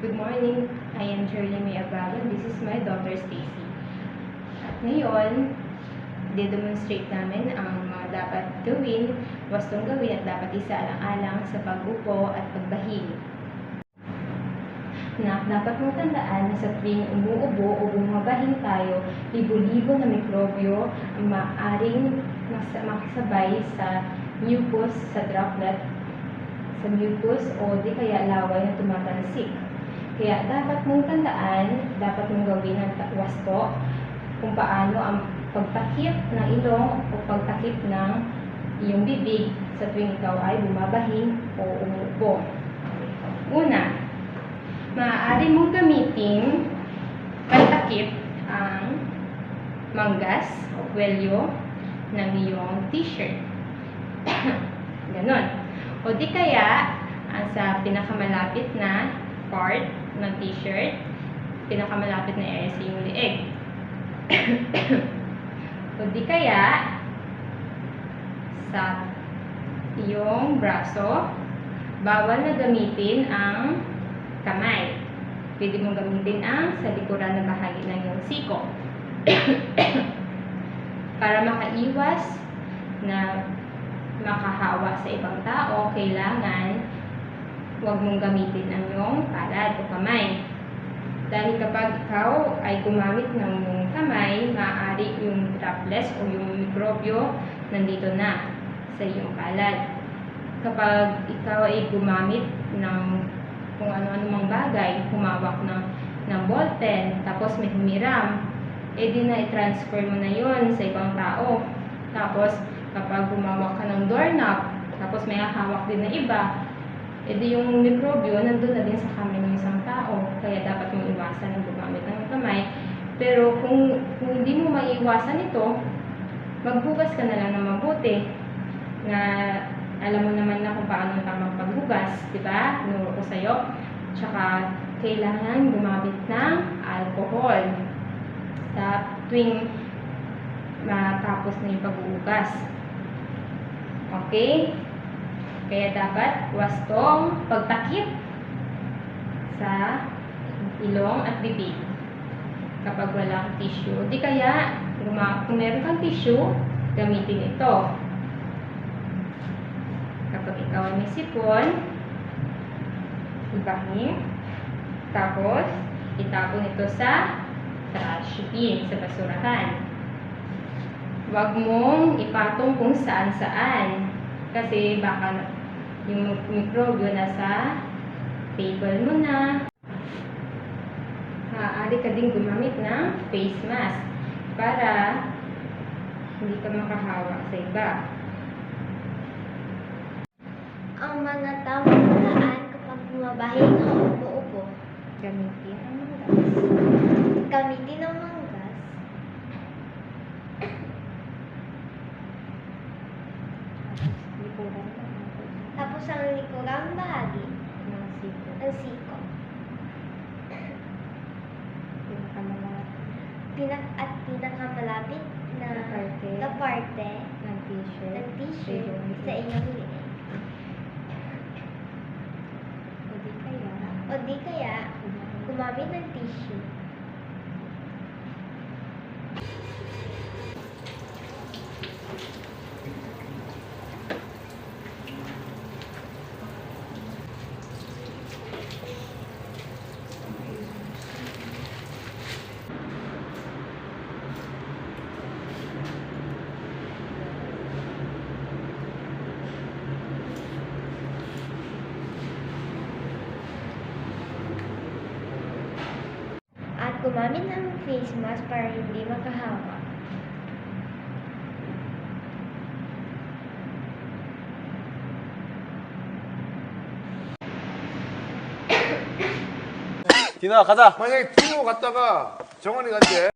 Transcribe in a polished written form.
Good morning. I am Shirley May Abagon. This is my daughter Stacy. At ngayon, de-demonstrate namin ang mga dapat gawin, wastong gawin at dapat isaalang-alang sa pag-upo at pagbahing. Dapat mong tandaan na sa tuwing umuubo o bumabahing tayo, libo-libo na mikrobyo ang maaaring makisabay sa mucus, sa droplet, sa mucus o di kaya laway na tumatalsik. Kaya dapat mong tandaan, dapat mong gawin ang wasto kung paano ang pagtakip ng ilong o pagtakip ng iyong bibig sa tuwing ikaw ay bumabahing o umuubo. Una, maaari mong gamitin pantakip ang manggas o kwelyo ng iyong t-shirt. Ganon. O di kaya, sa pinakamalapit na part ng t-shirt, pinakamalapit na area sa iyong leeg. O di kaya, sa iyong braso, bawal na gamitin ang kamay. Pwede mong gamitin ang sa likuran na bahagi ng iyong siko. Para makaiwas na makahawa sa ibang tao, kailangan huwag mong gamitin ang iyong palad o kamay. Dahil kapag ikaw ay gumamit ng iyong kamay, maaari yung droplets o yung mikrobyo nandito na sa iyong palad. Kapag ikaw ay gumamit ng kung ano-ano mang bagay, humawak ng ballpen, tapos may humiram, di na i-transfer mo na yon sa ibang tao. Tapos, kapag humawak ka ng doorknob, tapos may hawak din na iba, di yung mikrobyo nandun na din sa kamay ng isang tao. Kaya dapat mong iwasan ang gumamit ng kamay. Pero kung hindi mo maiiwasan ito, maghugas ka na lang ng mabuti. Na alam mo naman na kung paano tamang paghugas, di ba? Nuro ko sa'yo. Tsaka, kailangan gumamit ng alcohol sa tuwing matapos na yung paghuhugas. Okay? Kaya dapat wastong pagtakip sa ilong at bibig kapag walang tissue. Di kaya, kung meron kang tissue, gamitin ito. Kapag ikaw ay may sipon, ibahin, tapos itapon ito sa trash bin, sa basurahan. Huwag mong ipatong kung saan-saan kasi baka yung mikrobyo nasa table mo na. Maaari ka din gumamit ng face mask para hindi ka makahawa sa iba. Ang mga tamang paraan kapag bumabahing o umuupo. Gamitin ang manggas. Gamitin ang manggas. Likuran lang natin Tapos ang likurang bahagi ng siko. ng siko. Pinakamalapit At pinakamalapit na parte ng t-shirt ng t-shirt sa inyong liig. O di kaya, gumamit ng tissue. At gumamit ng face mask para hindi makahawa. 디나 가자. 만약에 팀으로 갔다가 정원이 간대.